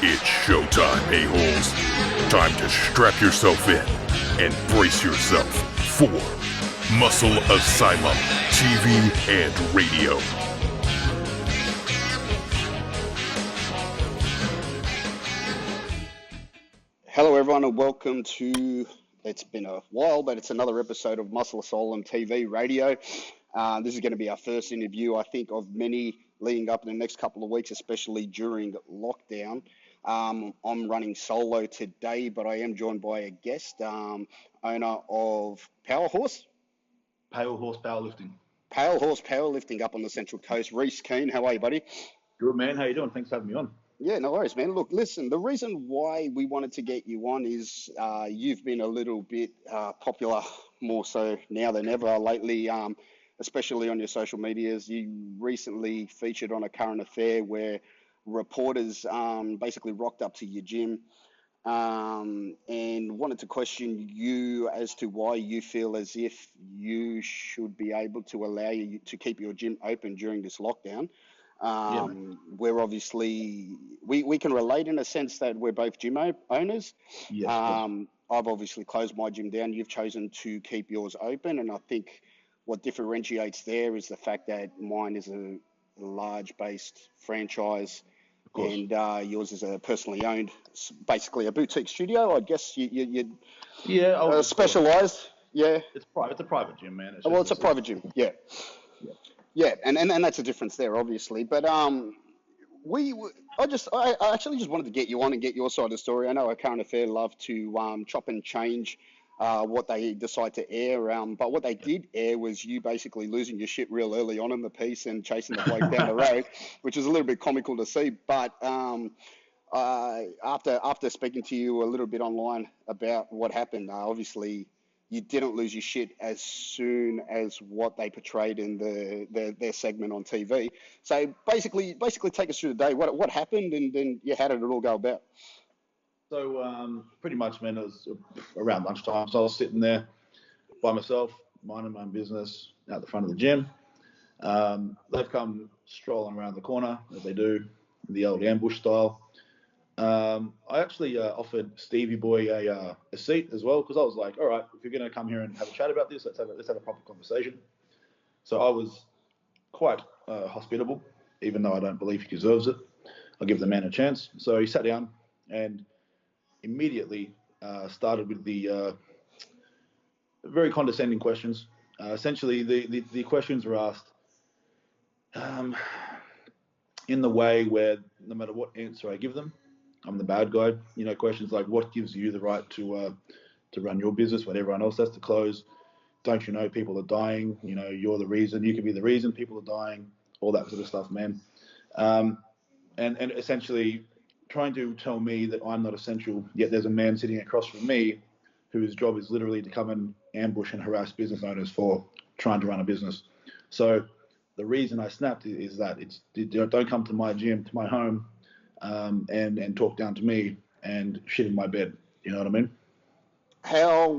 It's showtime, a-holes. Time to strap yourself in and brace yourself for Muscle Asylum TV and radio. Hello everyone and welcome to, it's been a while, but it's another episode of Muscle Asylum TV radio. This is going to be our first interview, I think, of many leading up in the next couple of weeks, especially during lockdown. I'm running solo today, but I am joined by a guest, owner of Pale Horse Powerlifting. Pale Horse Powerlifting up on the Central Coast. Rhyss Keane, how are you, buddy? Good, man. How you doing? Thanks for having me on. Yeah, no worries, man. Look, listen, the reason why we wanted to get you on is you've been a little bit popular, more so now than ever lately, especially on your social medias. You recently featured on a current affair where reporters basically rocked up to your gym and wanted to question you as to why you feel as if you should be able to allow you to keep your gym open during this lockdown. We're obviously, we can relate in a sense that we're both gym owners. Yes, I've obviously closed my gym down. You've chosen to keep yours open. And I think what differentiates there is the fact that mine is a large based franchise and yours is a personally owned, basically a boutique studio. I guess you'd specialized. Yeah. It's private. It's a private gym, man. It's a private gym. Yeah. Yeah, and that's a difference there, obviously. But I actually just wanted to get you on and get your side of the story. I know a current affair love to chop and change what they decide to air. But what they did air was you basically losing your shit real early on in the piece and chasing the bloke down the road, which is a little bit comical to see. But after speaking to you a little bit online about what happened, obviously you didn't lose your shit as soon as what they portrayed in their segment on TV. So basically take us through the day. What happened and then how did it all go about? So pretty much, man, it was around lunchtime. So I was sitting there by myself, minding my own business out the front of the gym. They've come strolling around the corner, as they do, the old ambush style. I actually offered Stevie Boy a seat as well because I was like, all right, if you're going to come here and have a chat about this, let's have a proper conversation. So I was quite hospitable, even though I don't believe he deserves it. I'll give the man a chance. So he sat down and immediately started with the very condescending questions. Essentially, the questions were asked in the way where no matter what answer I give them, I'm the bad guy. You know, questions like, what gives you the right to run your business when everyone else has to close? Don't you know people are dying? You know, you're the reason. You could be the reason people are dying. All that sort of stuff, man. And essentially trying to tell me that I'm not essential, yet there's a man sitting across from me whose job is literally to come and ambush and harass business owners for trying to run a business. So the reason I snapped is that don't come to my gym, to my home, and talk down to me and shit in my bed. You know what I mean? How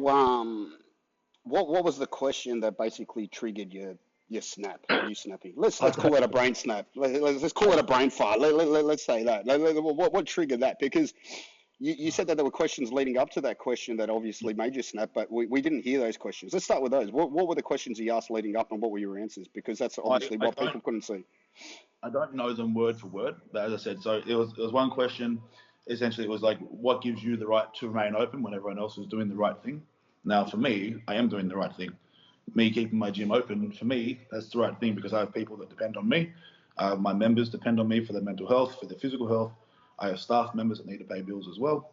what was the question that basically triggered your snap? You snapping? Let's call it a brain snap. Let's call it a brain fart. Let's say that. What triggered that? Because you said that there were questions leading up to that question that obviously made you snap, but we didn't hear those questions. Let's start with those. What were the questions he asked leading up, and what were your answers? Because that's obviously what people couldn't see. I don't know them word for word, but as I said, so it was one question. Essentially, it was like, what gives you the right to remain open when everyone else is doing the right thing? Now, for me, I am doing the right thing. Me keeping my gym open, for me, that's the right thing because I have people that depend on me. My members depend on me for their mental health, for their physical health. I have staff members that need to pay bills as well.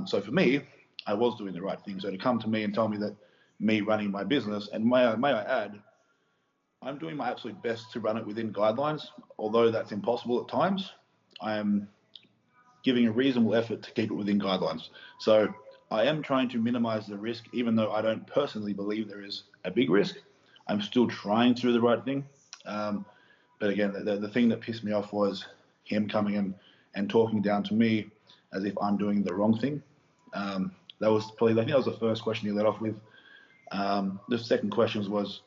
So for me, I was doing the right thing. So to come to me and tell me that me running my business, and may I add, I'm doing my absolute best to run it within guidelines, although that's impossible at times. I am giving a reasonable effort to keep it within guidelines. So I am trying to minimize the risk, even though I don't personally believe there is a big risk. I'm still trying to do the right thing. But again, the thing that pissed me off was him coming in and talking down to me as if I'm doing the wrong thing. That was probably, I think that was the first question he led off with. The second question was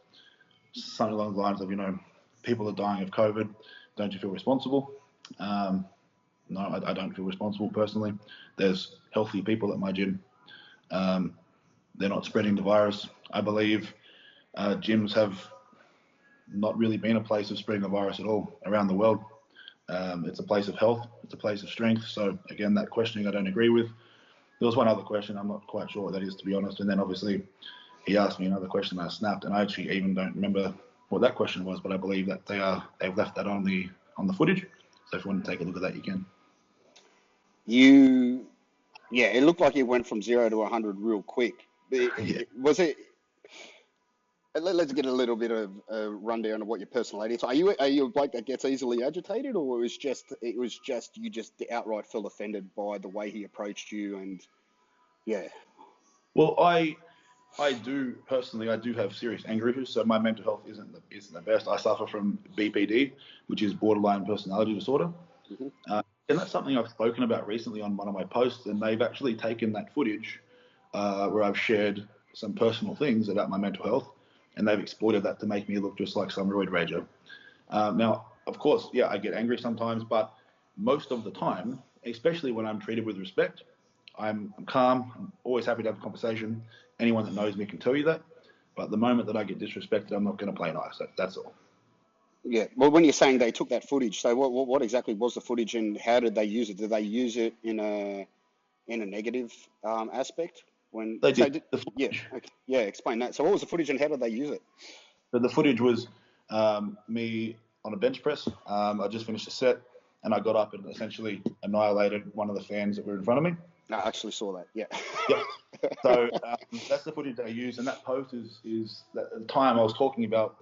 something along the lines of, you know, people are dying of COVID. Don't you feel responsible? No, I don't feel responsible personally. There's healthy people at my gym. They're not spreading the virus. I believe gyms have not really been a place of spreading the virus at all around the world. It's a place of health. It's a place of strength. So again, that questioning I don't agree with. There was one other question. I'm not quite sure what that is, to be honest. And then obviously he asked me another question. I snapped, and I actually even don't remember what that question was. But I believe that they've left that on the footage. So if you want to take a look at that, you can. Yeah, it looked like it went from 0 to 100 real quick. Was it? Let's get a little bit of a rundown of what your personality is. Are you a bloke that gets easily agitated, or it was just you just outright felt offended by the way he approached you? And yeah. Well, I do personally. I do have serious anger issues, so my mental health isn't the best. I suffer from BPD, which is borderline personality disorder, and that's something I've spoken about recently on one of my posts. And they've actually taken that footage where I've shared some personal things about my mental health, and they've exploited that to make me look just like some roid rager. Now, of course, yeah, I get angry sometimes, but most of the time, especially when I'm treated with respect, I'm calm. I'm always happy to have a conversation. Anyone that knows me can tell you that. But the moment that I get disrespected, I'm not going to play nice. That's all. Yeah. Well, when you're saying they took that footage, so what exactly was the footage, and how did they use it? Did they use it in a negative aspect? They did. Yeah. Okay. Yeah. Explain that. So what was the footage, and how did they use it? So the footage was me on a bench press. I just finished a set, and I got up and essentially annihilated one of the fans that were in front of me. I actually saw that. Yeah. Yeah. So that's the footage they used, and that post is that at the time I was talking about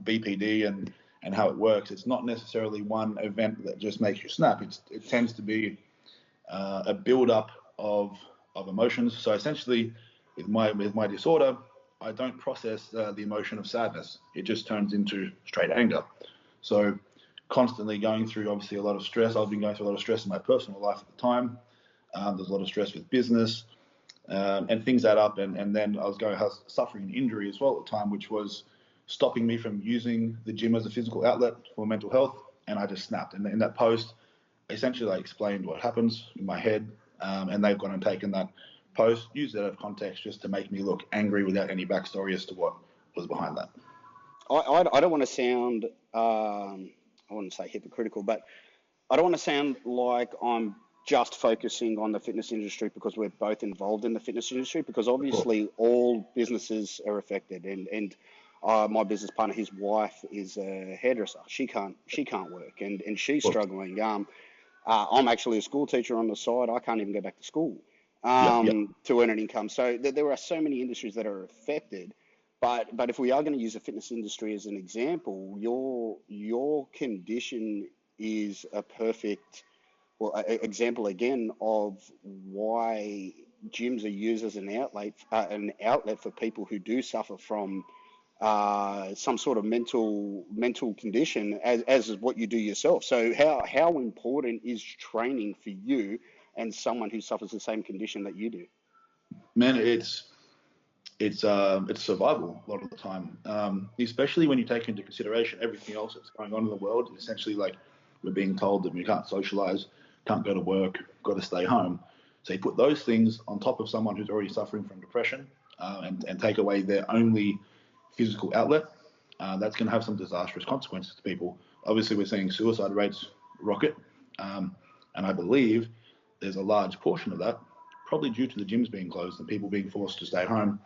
BPD and how it works. It's not necessarily one event that just makes you snap. It tends to be a build-up of emotions. So essentially, with my disorder, I don't process the emotion of sadness. It just turns into straight anger. So constantly going through, obviously, a lot of stress. I've been going through a lot of stress in my personal life at the time. There's a lot of stress with business, and things add up. And then I was suffering an injury as well at the time, which was stopping me from using the gym as a physical outlet for mental health. And I just snapped. And in that post, essentially I explained what happens in my head, and they've gone and taken that post, used it out of context just to make me look angry without any backstory as to what was behind that. I don't want to sound, I wouldn't say hypocritical, but I don't want to sound like I'm just focusing on the fitness industry because we're both involved in the fitness industry, because obviously all businesses are affected, and my business partner, his wife is a hairdresser. She can't work, and she's struggling. I'm actually a school teacher on the side. I can't even go back to school to earn an income. So there are so many industries that are affected. But if we are going to use the fitness industry as an example, your condition is a perfect example again of why gyms are used as an outlet for people who do suffer from some sort of mental condition, as is what you do yourself. So how important is training for you and someone who suffers the same condition that you do? Man, it's survival a lot of the time, especially when you take into consideration everything else that's going on in the world. Essentially, like, we're being told that we can't socialize, can't go to work, got to stay home. So you put those things on top of someone who's already suffering from depression, and take away their only physical outlet, that's going to have some disastrous consequences to people. Obviously, we're seeing suicide rates rocket, and I believe there's a large portion of that probably due to the gyms being closed and people being forced to stay home.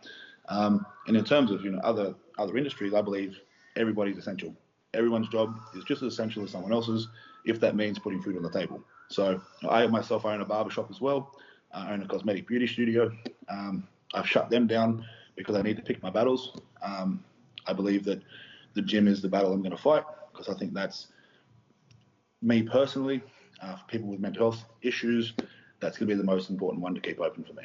And in terms of other industries, I believe everybody's essential. Everyone's job is just as essential as someone else's, if that means putting food on the table. So I myself own a barbershop as well. I own a cosmetic beauty studio. I've shut them down because I need to pick my battles. I believe that the gym is the battle I'm going to fight, because I think that's, me personally, for people with mental health issues, that's going to be the most important one to keep open for me.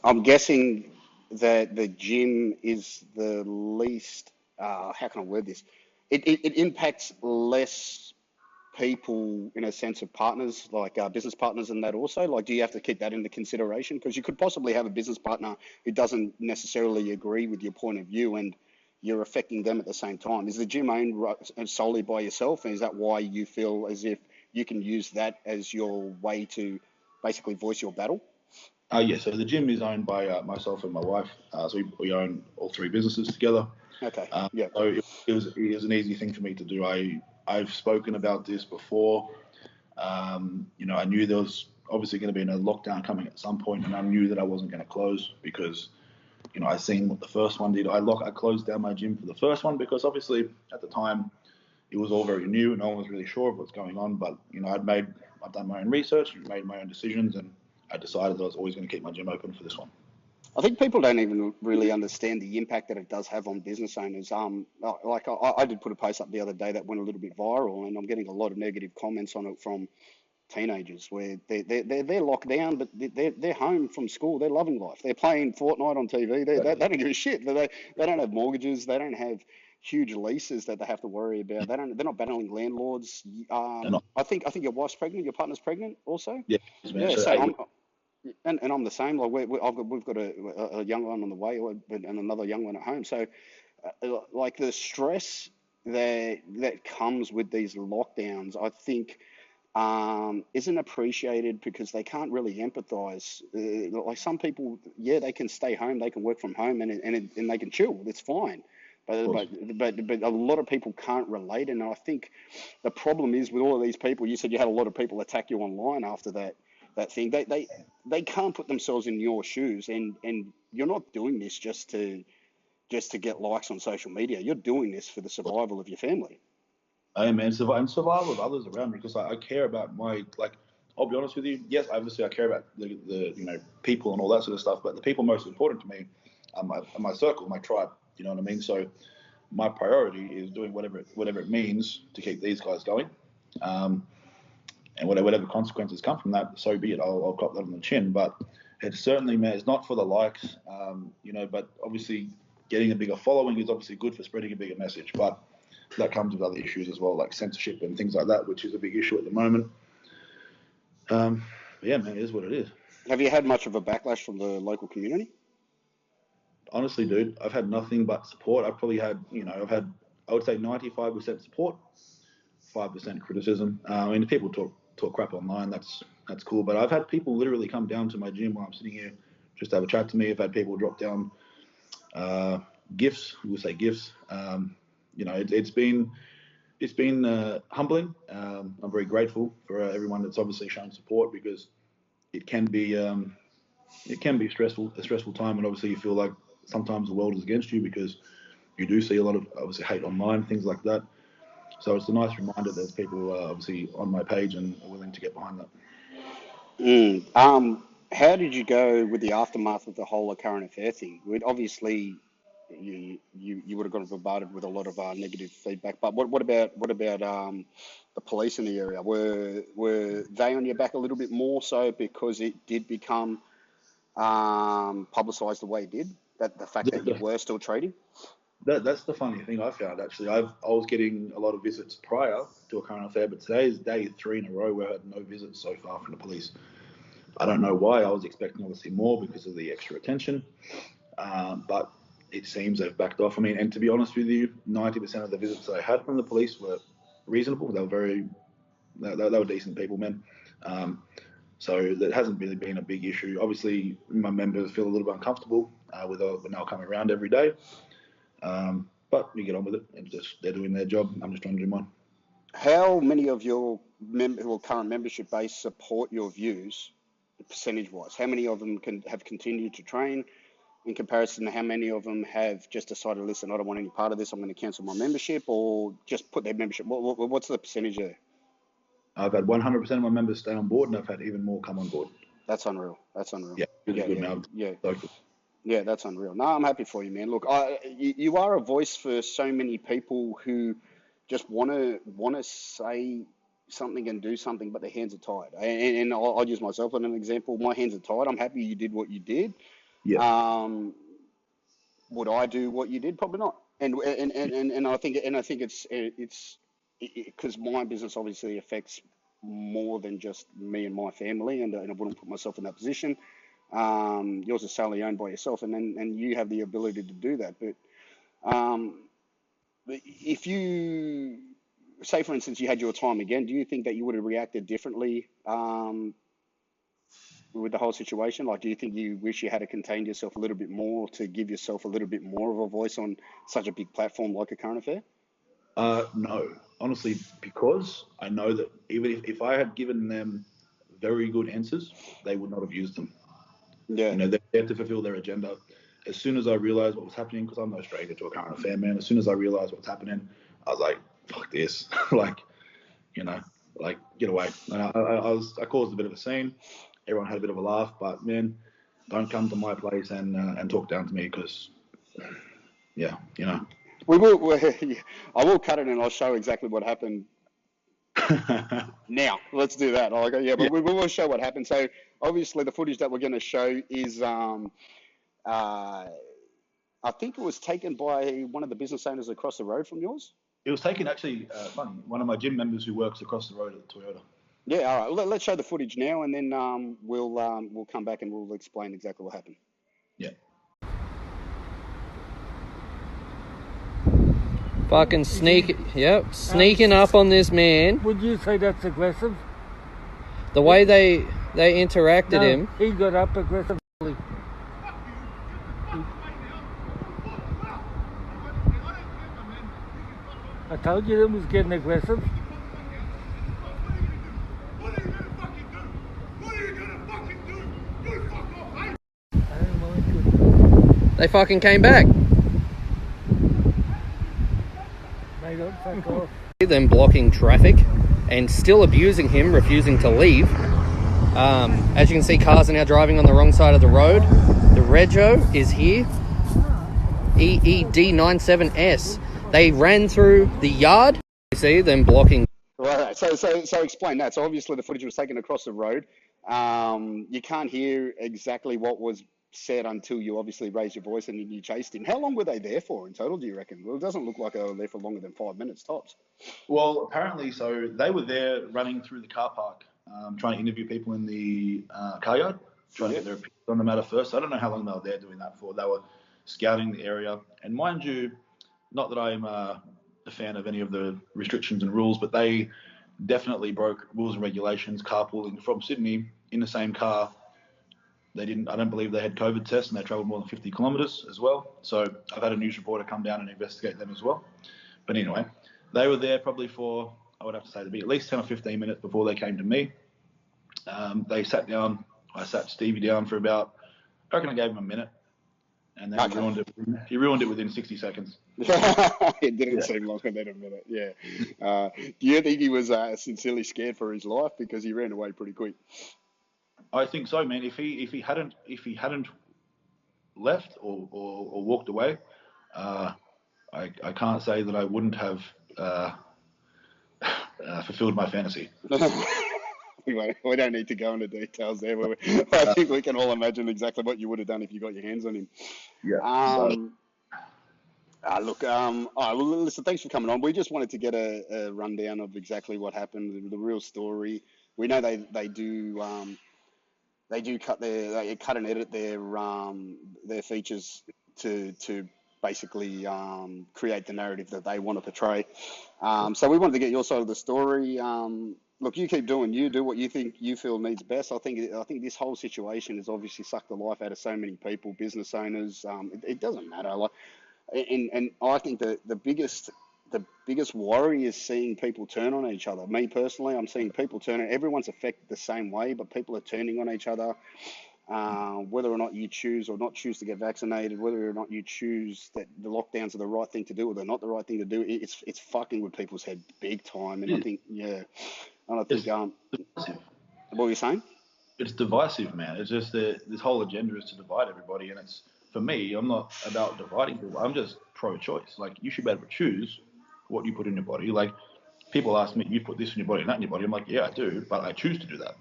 I'm guessing that the gym is the least, how can I word this? It impacts less people in a sense of partners, like business partners and that also. Like, do you have to keep that into consideration? Because you could possibly have a business partner who doesn't necessarily agree with your point of view, and you're affecting them at the same time. Is the gym owned solely by yourself? And is that why you feel as if you can use that as your way to basically voice your battle? Yeah, so the gym is owned by myself and my wife. So we own all three businesses together. Okay. Um, Yeah. so it was an easy thing for me to do. I've spoken about this before. I knew there was obviously going to be a lockdown coming at some point, and I knew that I wasn't going to close because, I seen what the first one did. I closed down my gym for the first one because obviously at the time it was all very new and no one was really sure of what's going on. But I've done my own research, made my own decisions, and I decided that I was always going to keep my gym open for this one. I think people don't even really understand the impact that it does have on business owners. Like I did put a post up the other day that went a little bit viral, and I'm getting a lot of negative comments on it from teenagers where they're locked down, but they're home from school. They're loving life. They're playing Fortnite on TV. They don't give a shit. They don't have mortgages. They don't have huge leases that they have to worry about. They're not battling landlords. I think your wife's pregnant. Your partner's pregnant also. Yeah, Yeah. so So I'm the same. Like we've got a young one on the way and another young one at home. So like the stress that comes with these lockdowns, I think isn't appreciated because they can't really empathize. Like some people, yeah, they can stay home, they can work from home, and they can chill. It's fine. But a lot of people can't relate, and I think the problem is with all of these people. You said you had a lot of people attack you online after that thing. They can't put themselves in your shoes, and you're not doing this just to get likes on social media. You're doing this for the survival of your family. I am, man, survival of others around me because I care about I'll be honest with you. Yes, obviously I care about the people and all that sort of stuff, but the people most important to me are my circle, my tribe. You know what I mean? So my priority is doing whatever it means to keep these guys going, and whatever consequences come from that, so be it. I'll cop that on the chin, but it's certainly, man, it's not for the likes, But obviously, getting a bigger following is obviously good for spreading a bigger message, but that comes with other issues as well, like censorship and things like that, which is a big issue at the moment. Yeah, man, it is what it is. Have you had much of a backlash from the local community? Honestly, dude, I've had nothing but support. I've probably had, I would say 95% support, 5% criticism. I mean, if people talk crap online, that's cool. But I've had people literally come down to my gym while I'm sitting here just to have a chat to me. I've had people drop down gifts. We'll say gifts. It's been humbling. I'm very grateful for everyone that's obviously shown support because it can be a stressful time, and obviously you feel like sometimes the world is against you because you do see a lot of obviously hate online, things like that. So it's a nice reminder that there's people obviously on my page and are willing to get behind that. How did you go with the aftermath of the whole current affair thing? Obviously, you would have gotten bombarded with a lot of negative feedback. But what about the police in the area? Were they on your back a little bit more so because it did become publicised the way it did? That the fact that you were still trading? That's the funny thing I found, actually. I was getting a lot of visits prior to a current affair, but today is day 3 in a row where I had no visits so far from the police. I don't know why. I was expecting obviously more because of the extra attention, but it seems they've backed off. I mean, and to be honest with you, 90% of the visits that I had from the police were reasonable. They were decent people, man. So that hasn't really been a big issue. Obviously, my members feel a little bit uncomfortable with now coming around every day. But we get on with it. They're doing their job. I'm just trying to do mine. How many of your current membership base support your views, percentage-wise? How many of them have continued to train in comparison to how many of them have just decided, listen, I don't want any part of this, I'm going to cancel my membership, or just put their membership? What's the percentage there? I've had 100% of my members stay on board, and I've had even more come on board. That's unreal. Yeah, really good, man. Yeah. So cool. Yeah, that's unreal. No, I'm happy for you, man. Look, you are a voice for so many people who just want to say something and do something, but their hands are tied. And I'll use myself as an example. My hands are tied. I'm happy you did what you did. Yeah. Would I do what you did? Probably not. And I think it's because my business obviously affects more than just me and my family, and I wouldn't put myself in that position. Yours is solely owned by yourself, and you have the ability to do that. But if you say for instance you had your time again, do you think that you would have reacted differently with the whole situation? Like, do you think you wish you had to contain yourself a little bit more to give yourself a little bit more of a voice on such a big platform like a current affair? No, honestly, because I know that even if I had given them very good answers, they would not have used them. Yeah. They're there to fulfill their agenda. As soon as I realized what was happening, because I'm no stranger to a current affair, man. As soon as I realized what was happening, I was like, "Fuck this!" like, like get away. And I caused a bit of a scene. Everyone had a bit of a laugh, but man, don't come to my place and talk down to me because, yeah, We will. I will cut it and I'll show exactly what happened. Now, let's do that. I'll go, yeah, but Yeah. we will show what happened. So obviously, the footage that we're going to show is, I think it was taken by one of the business owners across the road from yours. It was taken actually, funny, one of my gym members who works across the road at Toyota. Yeah, all right. Let's show the footage now, and then we'll come back and we'll explain exactly what happened. Yeah. Fucking sneaking up on this man. Would you say that's aggressive? The way they interacted No, him. he got up aggressively. I told you it was getting aggressive. What are you gonna fucking do? What are you gonna fucking do? You fuck off, eh? I don't mind. They fucking came back. They don't fuck off. Them blocking traffic and still abusing him, refusing to leave. As you can see, cars are now driving on the wrong side of the road. The rego is here. EED97S. They ran through the yard. You see them blocking. Right. So explain that. So obviously the footage was taken across the road. You can't hear exactly what was said until you obviously raised your voice and you chased him. How long were they there for in total, do you reckon? Well, it doesn't look like they were there for longer than 5 minutes tops. Well, apparently, so they were there running through the car park, trying to interview people in the car yard, trying to get their opinions on the matter first. I don't know how long they were there doing that for. They were scouting the area. And mind you, not that I'm a fan of any of the restrictions and rules, but they definitely broke rules and regulations, carpooling from Sydney in the same car. I don't believe they had COVID tests, and they travelled more than 50 kilometres as well. So I've had a news reporter come down and investigate them as well. But anyway, they were there probably for, I would have to say, to be at least 10 or 15 minutes before they came to me. They sat down. I sat Stevie down for about, I reckon I gave him a minute. And then he ruined it within 60 seconds. It didn't seem longer than a minute, yeah. Do you think he was sincerely scared for his life because he ran away pretty quick? I think so, man. If he hadn't left or walked away, I can't say that I wouldn't have fulfilled my fantasy. We don't need to go into details there. I think we can all imagine exactly what you would have done if you got your hands on him. Yeah. Look, all right, well, listen, thanks for coming on. We just wanted to get a rundown of exactly what happened, the real story. We know they do cut and edit their features to basically create the narrative that they want to portray. So we wanted to get your side of the story. Look, you keep doing you. Do what you feel needs best. I think this whole situation has obviously sucked the life out of so many people, business owners. It doesn't matter. Like, and I think the biggest worry is seeing people turn on each other. Me personally, I'm seeing people turn. Everyone's affected the same way, but people are turning on each other. Whether or not you choose or not choose to get vaccinated, whether or not you choose that the lockdowns are the right thing to do or they're not the right thing to do, it's fucking with people's head big time. And I think, Divisive. What were you saying? It's divisive, man. It's just this whole agenda is to divide everybody, and it's, for me, I'm not about dividing people. I'm just pro-choice. Like, you should be able to choose what you put in your body. Like, people ask me, you put this in your body and that in your body. I'm like, yeah, I do, but I choose to do that.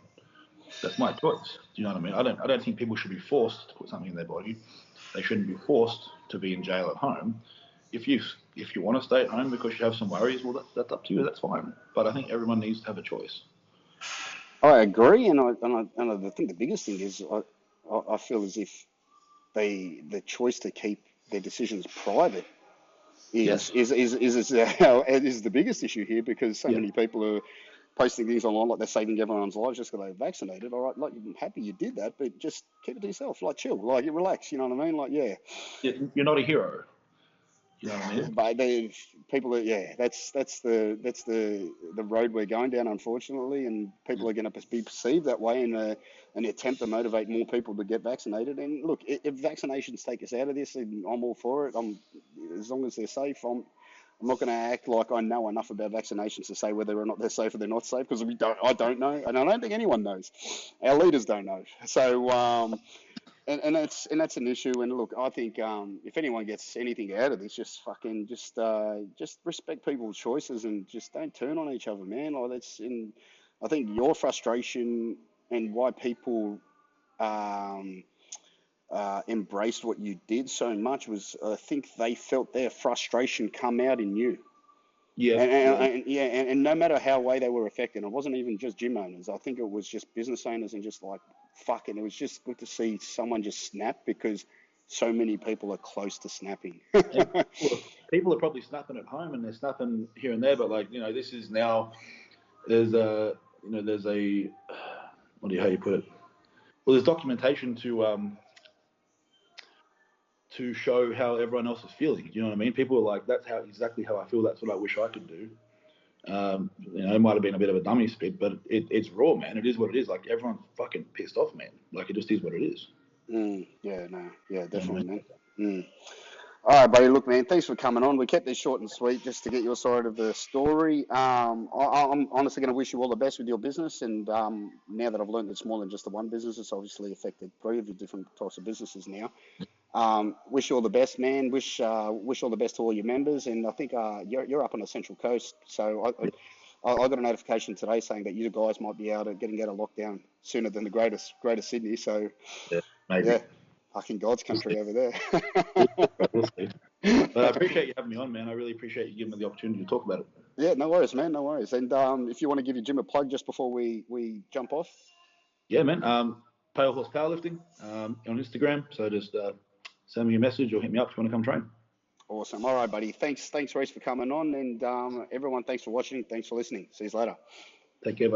That's my choice. Do you know what I mean? I don't think people should be forced to put something in their body. They shouldn't be forced to be in jail at home. If you want to stay at home because you have some worries, well, that's up to you. That's fine. But I think everyone needs to have a choice. I agree, and I think the biggest thing is I feel as if the choice to keep their decisions private is the biggest issue here, because so Yeah. many people are posting things online like they're saving everyone's lives just because they're vaccinated. All right, like, I'm happy you did that, but just keep it to yourself. Like, chill, like, you relax. You know what I mean? Like, yeah. You're not a hero. You know what I mean? But people are, yeah, that's the road we're going down, unfortunately, and people are going to be perceived that way in an attempt to motivate more people to get vaccinated. And look, if vaccinations take us out of this, I'm all for it. As long as they're safe. I'm not going to act like I know enough about vaccinations to say whether or not they're safe or they're not safe, because I don't know, and I don't think anyone knows. Our leaders don't know. So, and that's an issue. And look, I think if anyone gets anything out of this, just fucking just respect people's choices and just don't turn on each other, man. Like, that's in. I think your frustration and why people um, embraced what you did so much was, I think they felt their frustration come out in you. Yeah. And no matter how way they were affected, it wasn't even just gym owners. I think it was just business owners, and just like, fucking, it was just good to see someone just snap, because so many people are close to snapping. And people are probably snapping at home and they're snapping here and there, but like, this is now, there's a how you put it? Well, there's documentation to show how everyone else is feeling. You know what I mean? People are like, that's exactly how I feel. That's what I wish I could do. It might have been a bit of a dummy spit, but it's raw, man. It is what it is. Like, everyone's fucking pissed off, man. Like, it just is what it is. Definitely, man. All right, buddy. Look, man, thanks for coming on. We kept this short and sweet just to get your side of the story. I'm honestly going to wish you all the best with your business. And now that I've learned it's more than just the one business, it's obviously affected 3 of your different types of businesses now. Wish you all the best, man. Wish all the best to all your members. And I think you're up on the Central Coast, so I got a notification today saying that you guys might be getting out of lockdown sooner than the greater Sydney. So Maybe. yeah, fucking God's country over there. We'll see. But I appreciate you having me on, man. I really appreciate you giving me the opportunity to talk about it. Yeah, no worries, man. No worries. And if you want to give your gym a plug just before we jump off. Yeah, man. Pale Horse Powerlifting on Instagram. So just send me a message or hit me up if you want to come train. Awesome. All right, buddy. Thanks, Rhyss, for coming on. And everyone, thanks for watching. Thanks for listening. See you later. Take care, buddy.